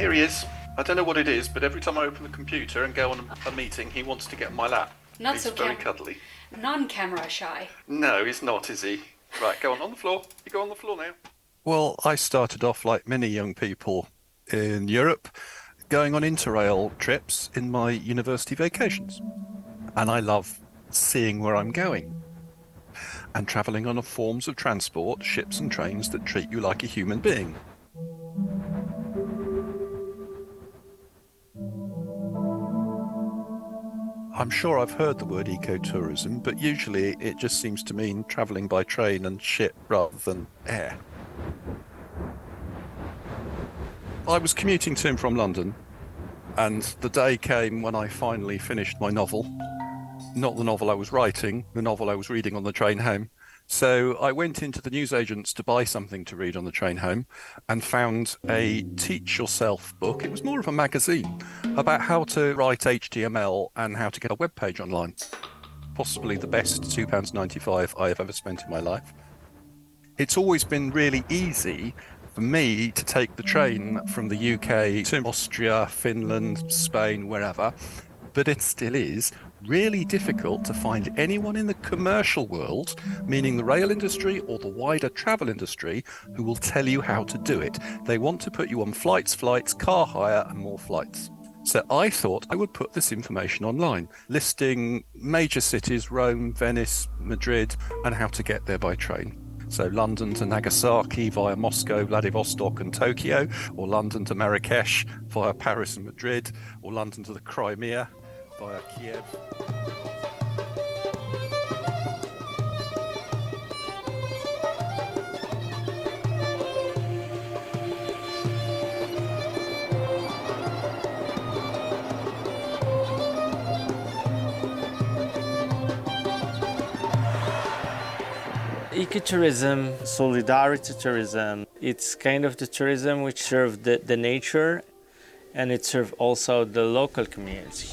Here he is. I don't know what it is, but every time I open the computer and go on a meeting, he wants to get on my lap. He's very cuddly. Non-camera shy. No, he's not, is he? Right, go on the floor. You go on the floor now. Well, I started off like many young people in Europe, going on Interrail trips in my university vacations. And I love seeing where I'm going and travelling on forms of transport, ships and trains that treat you like a human being. I'm sure I've heard the word ecotourism, but usually it just seems to mean travelling by train and ship rather than air. I was commuting to and from London, and the day came when I finally finished my novel. Not the novel I was writing, the novel I was reading on the train home. So I went into the newsagents to buy something to read on the train home and found a Teach Yourself book. It was more of a magazine about how to write HTML and how to get a web page online. Possibly the best £2.95 I have ever spent in my life. It's always been really easy for me to take the train from the UK to Austria, Finland, Spain, wherever, but it still is really difficult to find anyone in the commercial world, meaning the rail industry or the wider travel industry, who will tell you how to do it. They want to put you on flights, car hire, and more flights. So I thought I would put this information online, listing major cities, Rome, Venice, Madrid, and how to get there by train. So London to Nagasaki via Moscow, Vladivostok and Tokyo, or London to Marrakesh via Paris and Madrid, or London to the Crimea via Kiev. Ecotourism, solidarity tourism, it's kind of the tourism which serves the nature, and it serves also the local community.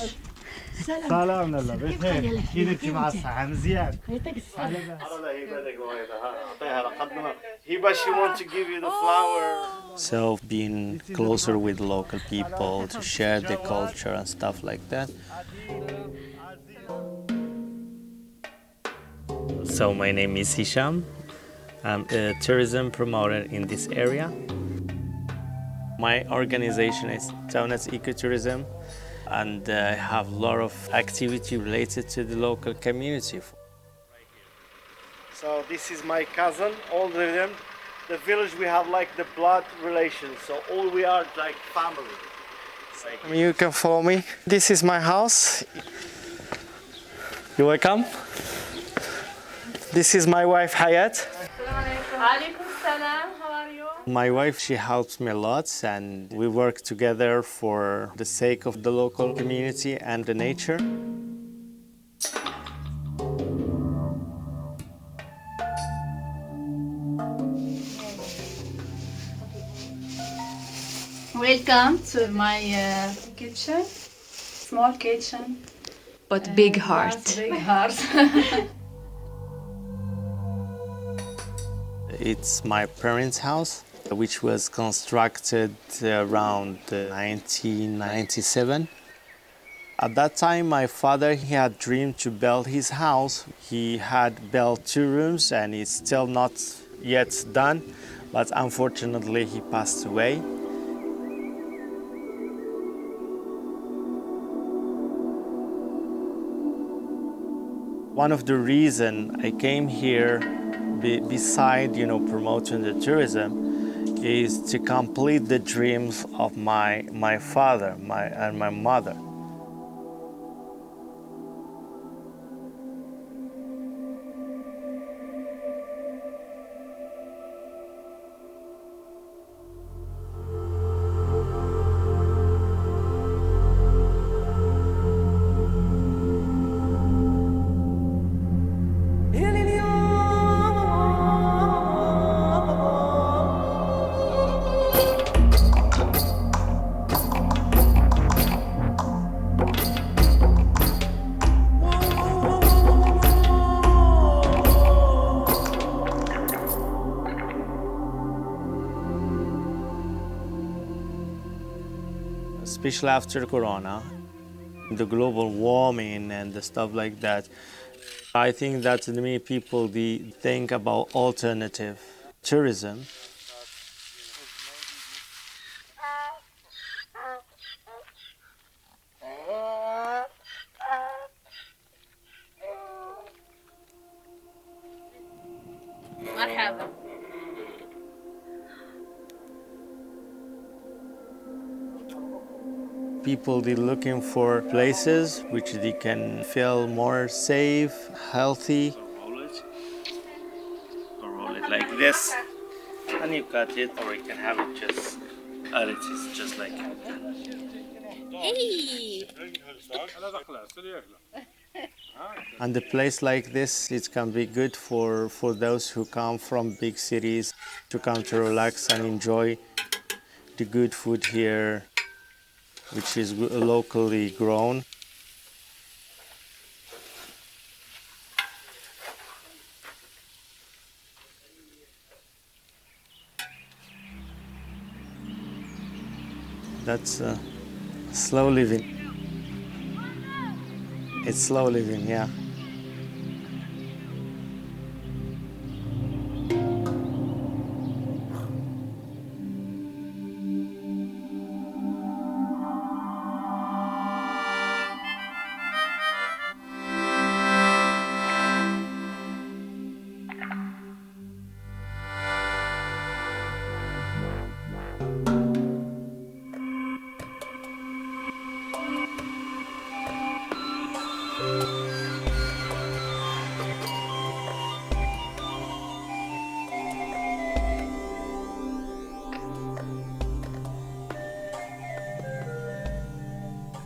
سلام لله بخير كيفك مع الصحة مزيان She wants to give you the flower. So being closer with local people to share the culture and stuff like that. So my name is Hisham. I'm a tourism promoter in this area. My organization is Townets Ecotourism, and I have a lot of activity related to the local community. So this is my cousin, all of them. The village we have like the blood relations, so all we are like family. You can follow me. This is my house. You welcome. This is my wife Hayat. How are you? My wife, she helps me a lot, and we work together for the sake of the local community and the nature. Welcome to my kitchen. Small kitchen. But big heart. Big heart. It's my parents' house, which was constructed around 1997. At that time, my father, he had dreamed to build his house. He had built 2 rooms, and it's still not yet done, but unfortunately, he passed away. One of the reasons I came here, beside promoting the tourism, is to complete the dreams of my father and my mother. especially after Corona, the global warming and the stuff like that. I think that many people they think about alternative tourism. مرحبا. People they're looking for places which they can feel more safe, healthy. Roll it like this, and you cut it, or you can have it just as it is, just like. Hey! And a place like this, it can be good for those who come from big cities to come to relax and enjoy the good food here, which is locally grown. That's slow living. It's slow living, yeah.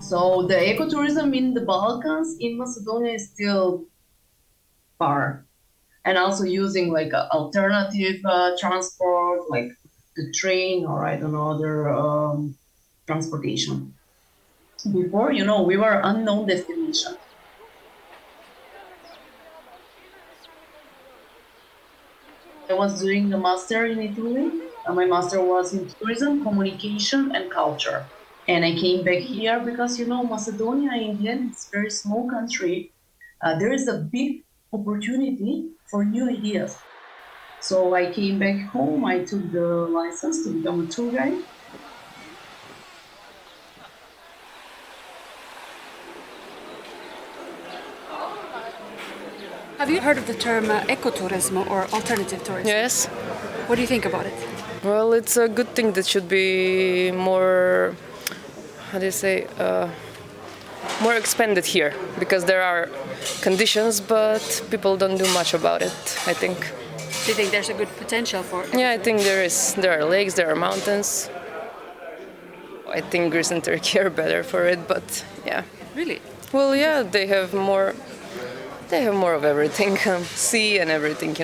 So the ecotourism in the Balkans, in Macedonia, is still far, and also using like alternative transport, like the train or I don't know other transportation. Before, we were unknown destination. I was doing a master in Italy, and my master was in tourism, communication, and culture. And I came back here because, Macedonia, in the end, it's a very small country. There is a big opportunity for new ideas. So I came back home, I took the license to become a tour guide. Have you heard of the term ecotourism or alternative tourism? Yes. What do you think about it? Well, it's a good thing that should be more, more expanded here, because there are conditions, but people don't do much about it, I think. Do you think there's a good potential for it? Yeah, I think there is. There are lakes, there are mountains. I think Greece and Turkey are better for it, but yeah. Really? Well, yeah, they have more of everything, sea and everything,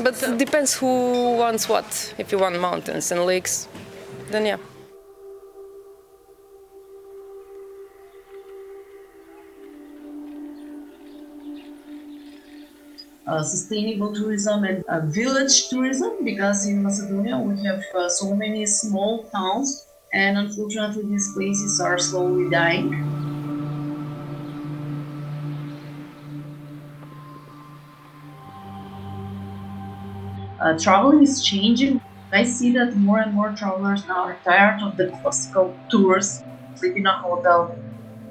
But it depends who wants what. If you want mountains and lakes, then yeah. Sustainable tourism and village tourism, because in Macedonia we have so many small towns, and unfortunately these places are slowly dying. Traveling is changing. I see that more and more travelers now are tired of the classical tours, sleep in a hotel.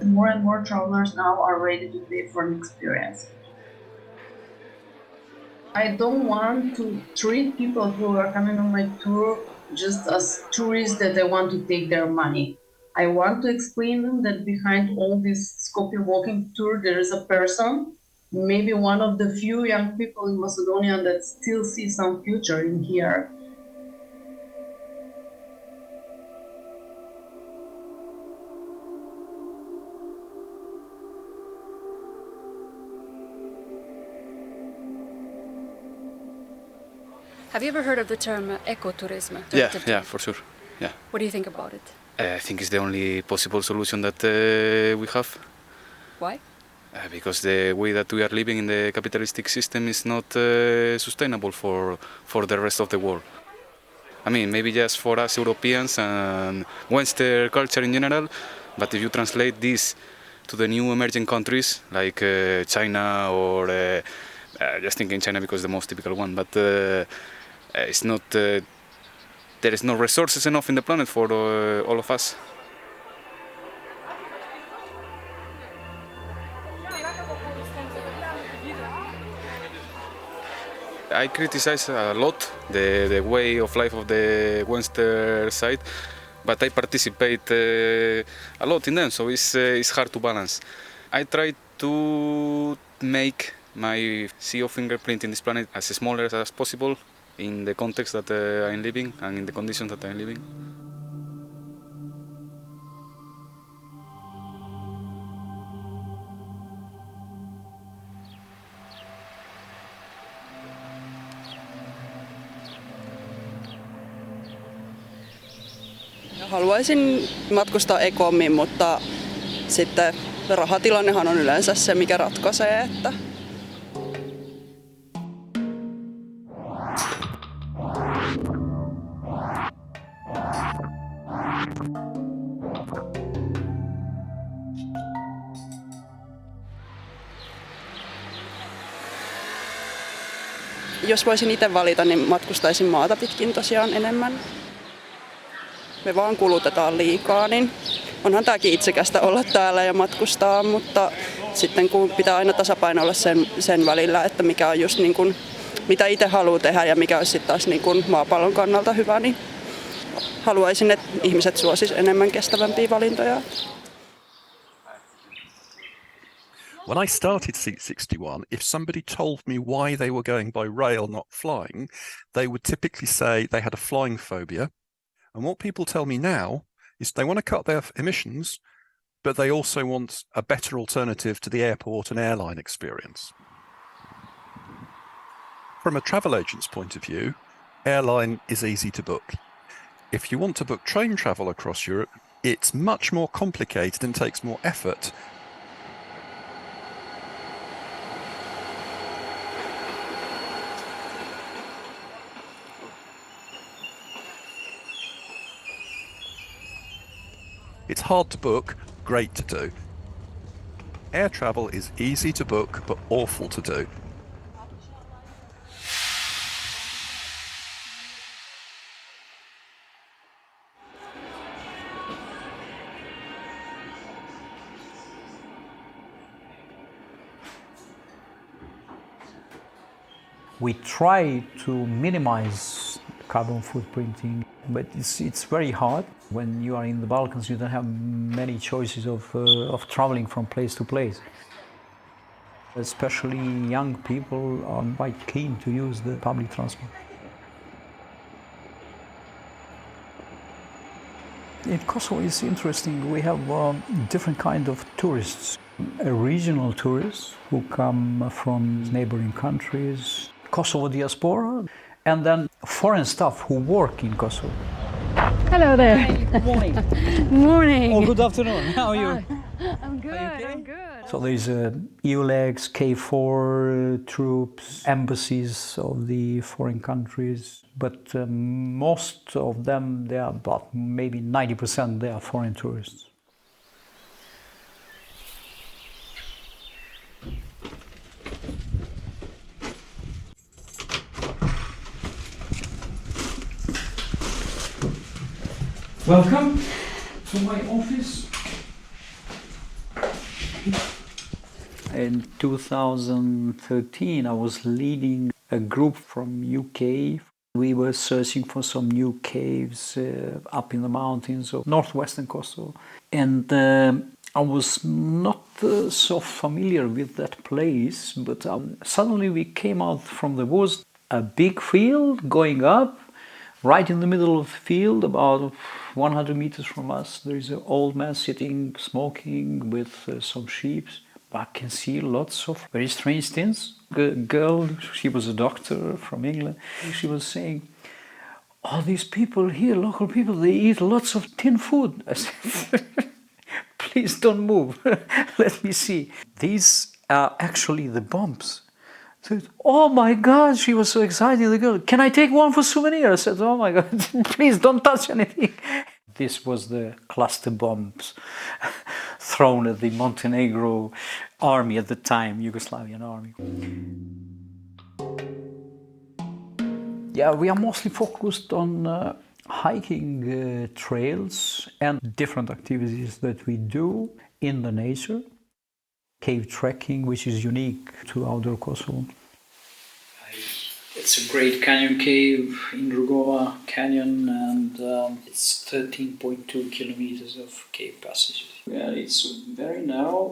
More and more travelers now are ready to pay for an experience. I don't want to treat people who are coming on my tour just as tourists that I want to take their money. I want to explain them that behind all this Skopje walking tour there is a person, maybe one of the few young people in Macedonia that still see some future in here. Have you ever heard of the term ecotourism? Yeah, for sure. Yeah. What do you think about it? I think it's the only possible solution that we have. Why? Because the way that we are living in the capitalistic system is not sustainable for the rest of the world. I mean, maybe just for us Europeans and Western culture in general, but if you translate this to the new emerging countries like China or just thinking China because the most typical one, but it's not. There is no resources enough in the planet for all of us. I criticize a lot the way of life of the Western side, but I participate a lot in them, so it's hard to balance. I try to make my CO fingerprint in this planet as small as possible in the context that I'm living and in the conditions that I'm living. Haluaisin matkustaa ekommin, mutta sitten rahatilannehan on yleensä se, mikä ratkaisee. Että jos voisin itse valita, niin matkustaisin maata pitkin tosiaan enemmän. Me vaan kulutetaan liikaa, niin onhan tämäkin itsekästä olla täällä ja matkustaa, mutta sitten kun pitää aina tasapainoilla sen välillä, että mikä on just niin kuin, mitä itse haluaa tehdä ja mikä olisi sitten taas niin kuin maapallon kannalta hyvä, niin haluaisin, että ihmiset suosis enemmän kestävämpiä valintoja. When I started Seat 61, if somebody told me why they were going by rail, not flying, they would typically say they had a flying phobia. And what people tell me now is they want to cut their emissions, but they also want a better alternative to the airport and airline experience. From a travel agent's point of view, airline is easy to book. If you want to book train travel across Europe, it's much more complicated and takes more effort. It's hard to book, great to do. Air travel is easy to book, but awful to do. We try to minimize carbon footprinting, but it's very hard. When you are in the Balkans, you don't have many choices of traveling from place to place. Especially young people are quite keen to use the public transport. In Kosovo it's interesting. We have different kind of tourists. Regional tourists who come from neighboring countries, Kosovo diaspora, and then foreign staff who work in Kosovo. Hello there. Hi, good morning. Morning. Oh, good afternoon. How are you? I'm good. Are you okay? I'm good. So there's EULEX, K4 troops, embassies of the foreign countries, but most of them, they are about maybe 90%, they are foreign tourists. Welcome to my office. In 2013, I was leading a group from UK. We were searching for some new caves up in the mountains of northwestern Kosovo. And I was not so familiar with that place, but suddenly we came out from the woods, a big field going up. Right in the middle of the field, about 100 meters from us, there is an old man sitting, smoking with some sheep. I can see lots of very strange things. A girl, she was a doctor from England. She was saying, all these people here, local people, they eat lots of tin food. I said, please don't move. Let me see. These are actually the bombs. said, "Oh my God," she was so excited. The girl, "Can I take one for souvenir?" I said, "Oh my God, please don't touch anything." This was the cluster bombs thrown at the Montenegro army at the time, Yugoslavian army. Yeah, we are mostly focused on hiking trails and different activities that we do in the nature. Cave trekking, which is unique to outdoor Kosovo. It's a great canyon cave in Rugova Canyon, and it's 13.2 kilometers of cave passages. Yeah, it's very narrow.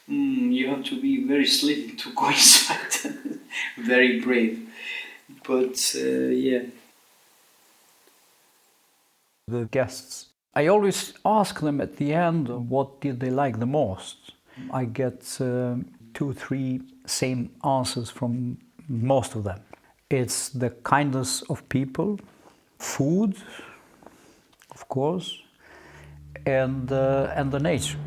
You have to be very slim to go inside. Very brave. But yeah. The guests, I always ask them at the end what did they like the most. I get 2-3 same answers from most of them. It's the kindness of people, food, of course, and the nature.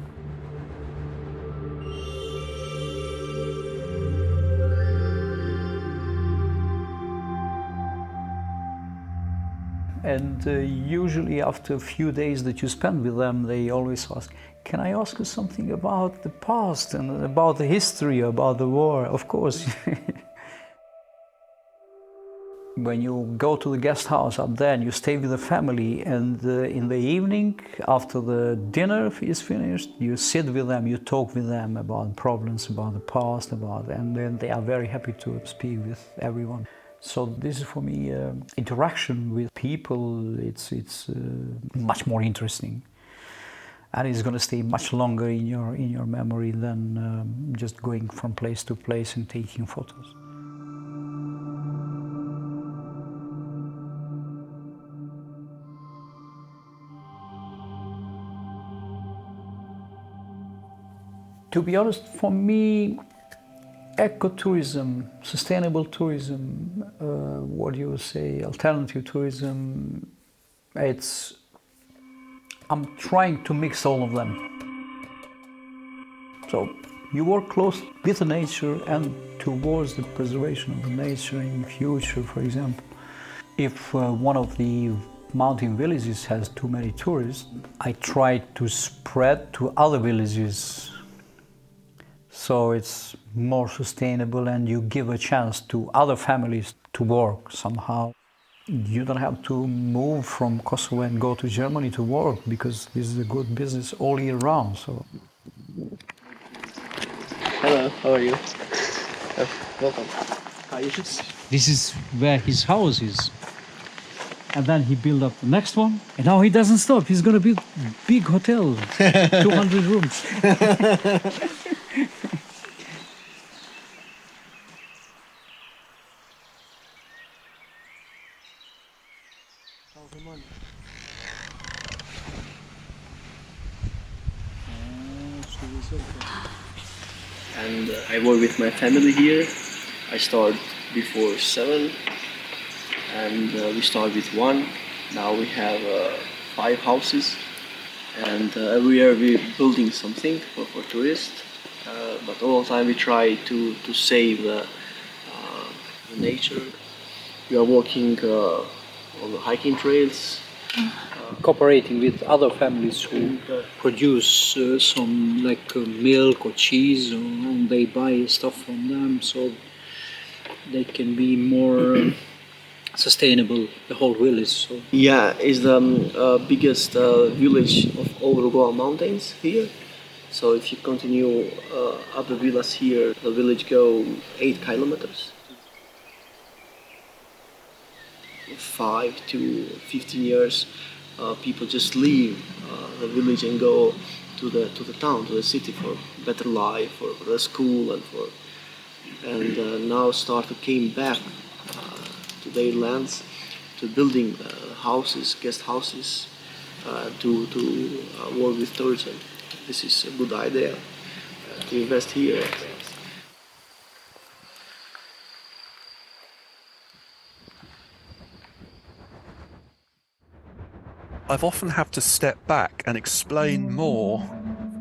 And usually after a few days that you spend with them, they always ask, "Can I ask you something about the past and about the history, about the war?" Of course. When you go to the guest house up there and you stay with the family, and in the evening, after the dinner is finished, you sit with them, you talk with them about problems, about the past, and then they are very happy to speak with everyone. So this is for me interaction with people. It's much more interesting, and it's going to stay much longer in your memory than just going from place to place and taking photos. To be honest, for me, ecotourism, sustainable tourism, what do you say, alternative tourism, I'm trying to mix all of them. So you work close with the nature and towards the preservation of the nature in the future, for example. If one of the mountain villages has too many tourists, I try to spread to other villages, so it's more sustainable and you give a chance to other families to work somehow. You don't have to move from Kosovo and go to Germany to work, because this is a good business all year round. So. Hello, how are you? Welcome. This is where his house is. And then he built up the next one. And now he doesn't stop. He's going to build a big hotel, 200 rooms. And I work with my family here. I start before 7, and we start with 1. Now we have 5 houses, and every year we're building something for tourists. But all the time we try to save the nature. We are walking on the hiking trails. Cooperating with other families who produce some milk or cheese, and they buy stuff from them, so they can be more sustainable, the whole village. So. Yeah, it's the biggest village of all Rugova mountains here. So if you continue up the villas here, the village go 8 kilometers. 5 to 15 years, people just leave the village and go to the town, to the city for better life, for the school, and now start to came back to their lands, to building houses, guest houses, to work with tourism. This is a good idea to invest here. I've often had to step back and explain more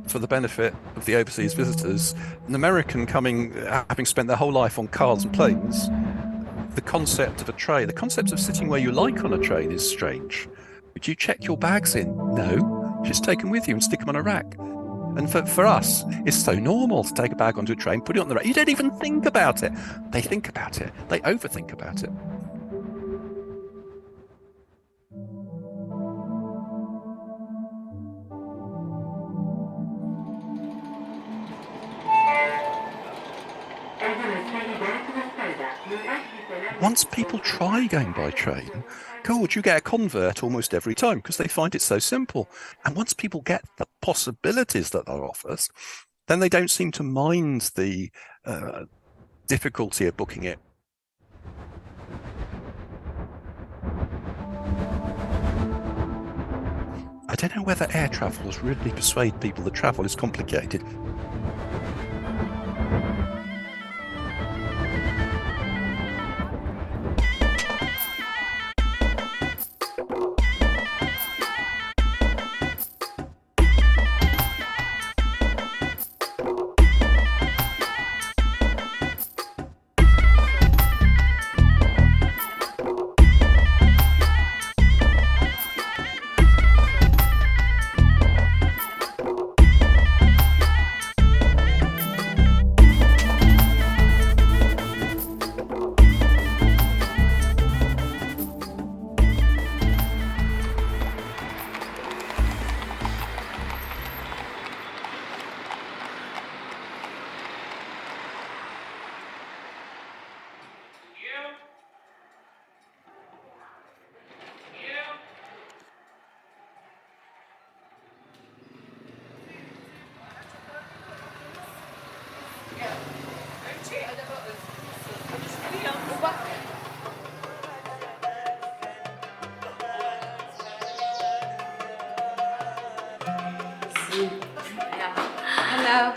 for the benefit of the overseas visitors. An American coming, having spent their whole life on cars and planes, the concept of a train, the concept of sitting where you like on a train is strange. Would you check your bags in? No, just take them with you and stick them on a rack. And for us, it's so normal to take a bag onto a train, put it on the rack. You don't even think about it. They think about it. They overthink about it. Once people try going by train, God, you get a convert almost every time because they find it so simple. And once people get the possibilities that that offers, then they don't seem to mind the difficulty of booking it. I don't know whether air travel has really persuaded people that travel is complicated. Hello.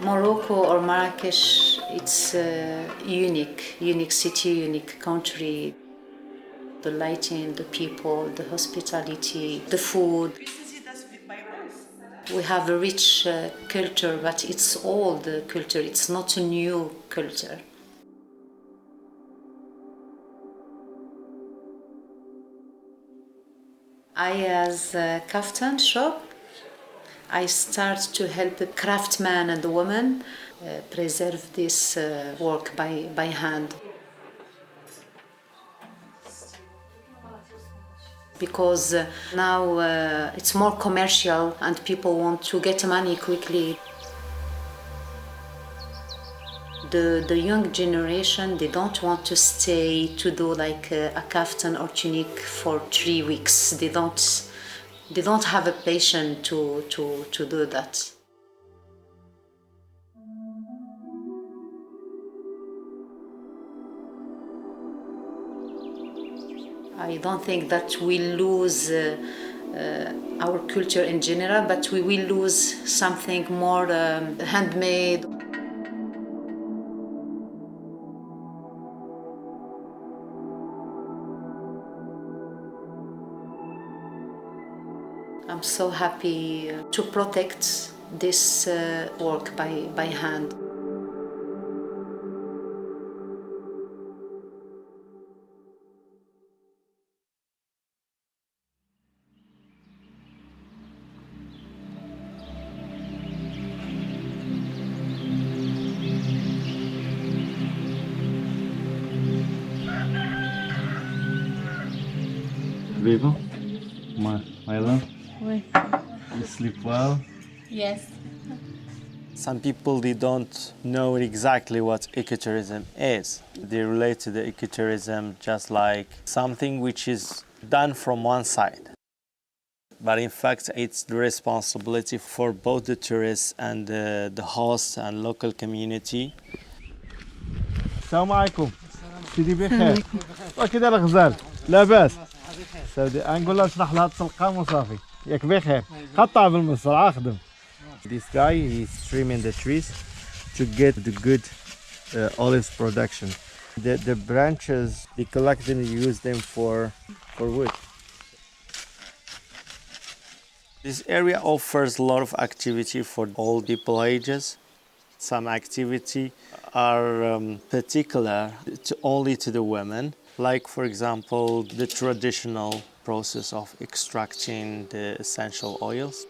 Morocco or Marrakesh, it's a unique city, unique country. The lighting, the people, the hospitality, the food. We have a rich culture, but it's old culture. It's not a new culture. I, as a kaftan shop, I start to help the craftsman and the woman preserve this work by hand. Because now it's more commercial and people want to get money quickly. The young generation, they don't want to stay to do like a kaftan or tunic for 3 weeks. They don't have a patience to do that. I don't think that we lose our culture in general, but we will lose something more handmade. I'm so happy to protect this work by hand. Vivo, my love. Oui. You sleep well? Yes. Some people, they don't know exactly what ecotourism is. They relate to the ecotourism just like something which is done from one side. But in fact, it's the responsibility for both the tourists and the host and local community. السلام عليكم. سيدي بخير. وكذا الغزال لاباس. سيدي نقول له اشرح لها السلقام وصافي. ياك بخير. قطع بالمسرعة خدم. This guy is trimming the trees to get the good olive production. The branches, they collect and use them for wood. This area offers a lot of activity for all people ages. Some activity are particular only to the women, like for example the traditional process of extracting the essential oils.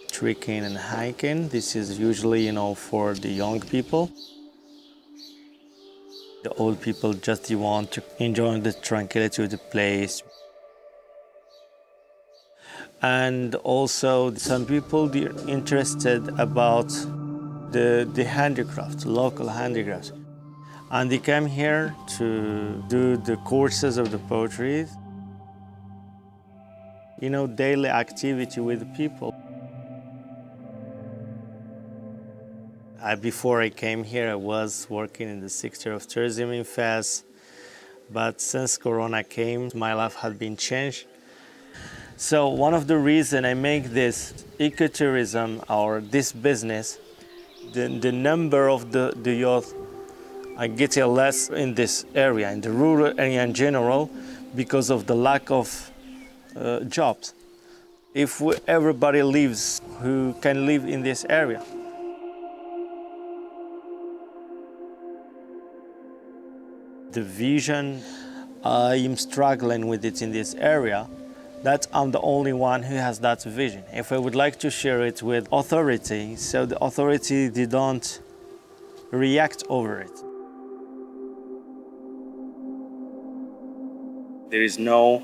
Trekking and hiking, this is usually for the young people. The old people just want to enjoy the tranquility of the place. And also some people they're interested about the handicraft, local handicrafts. And they come here to do the courses of the poetry. Daily activity with the people. Before I came here, I was working in the sector of tourism in Fez. But since Corona came, my life had been changed. So one of the reasons I make this ecotourism or this business, the number of the youth are getting less in this area, in the rural area in general, because of the lack of jobs. If everybody lives who can live in this area. The vision, I am struggling with it in this area. That I'm the only one who has that vision. If I would like to share it with authority, so the authority they don't react over it. There is no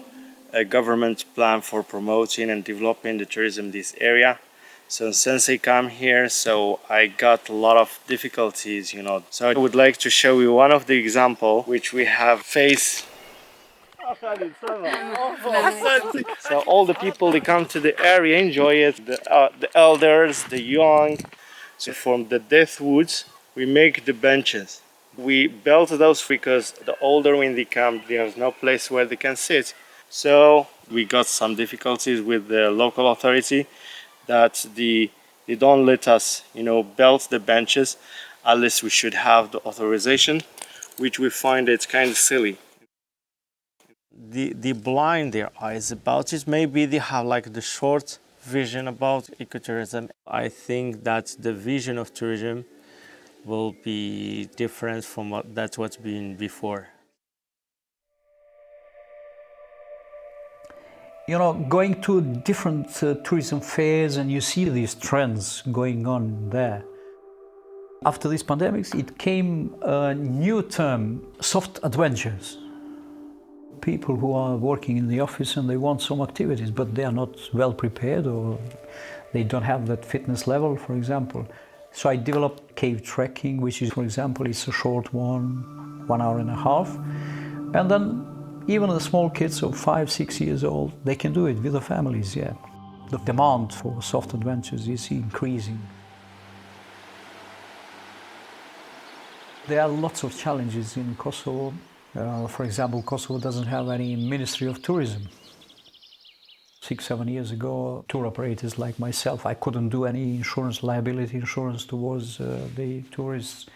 government plan for promoting and developing the tourism in this area. So since I come here, so I got a lot of difficulties, So I would like to show you one of the example which we have faced. So all the people they come to the area enjoy it, the elders, the young. So from the death woods we make the benches. We built those because the older when they come there's no place where they can sit. So we got some difficulties with the local authority that they don't let us build the benches unless we should have the authorization, which we find it's kind of silly. They blind their eyes about it. Maybe they have like the short vision about ecotourism. I think that the vision of tourism will be different from what's been before. Going to different tourism fairs and you see these trends going on there. After these pandemics, it came a new term, soft adventures. People who are working in the office and they want some activities, but they are not well prepared or they don't have that fitness level, for example. So I developed cave trekking, which is, for example, it's a short 1 hour and a half. And then even the small kids of 5, 6 years old, they can do it with their families, yeah. The demand for soft adventures is increasing. There are lots of challenges in Kosovo. For example, Kosovo doesn't have any Ministry of Tourism. 6, 7 years ago, tour operators like myself, I couldn't do any liability insurance towards the tourists.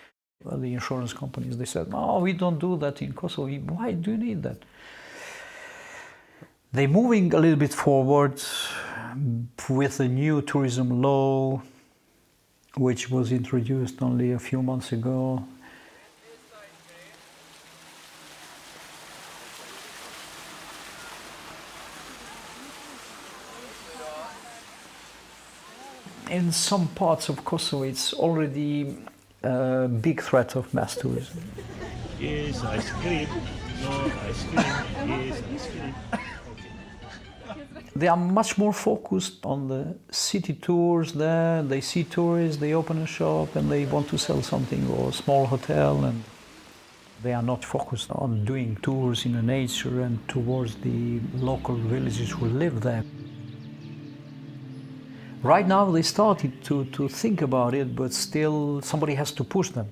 The insurance companies, they said, "No, we don't do that in Kosovo. Why do you need that?" They're moving a little bit forward with the new tourism law, which was introduced only a few months ago. In some parts of Kosovo, it's already a big threat of mass tourism. Yes, ice cream. No, ice cream. Yes, ice cream. They are much more focused on the city tours there. They see tourists, they open a shop and they want to sell something or a small hotel, and they are not focused on doing tours in the nature and towards the local villagers who live there. Right now they started to think about it, but still somebody has to push them.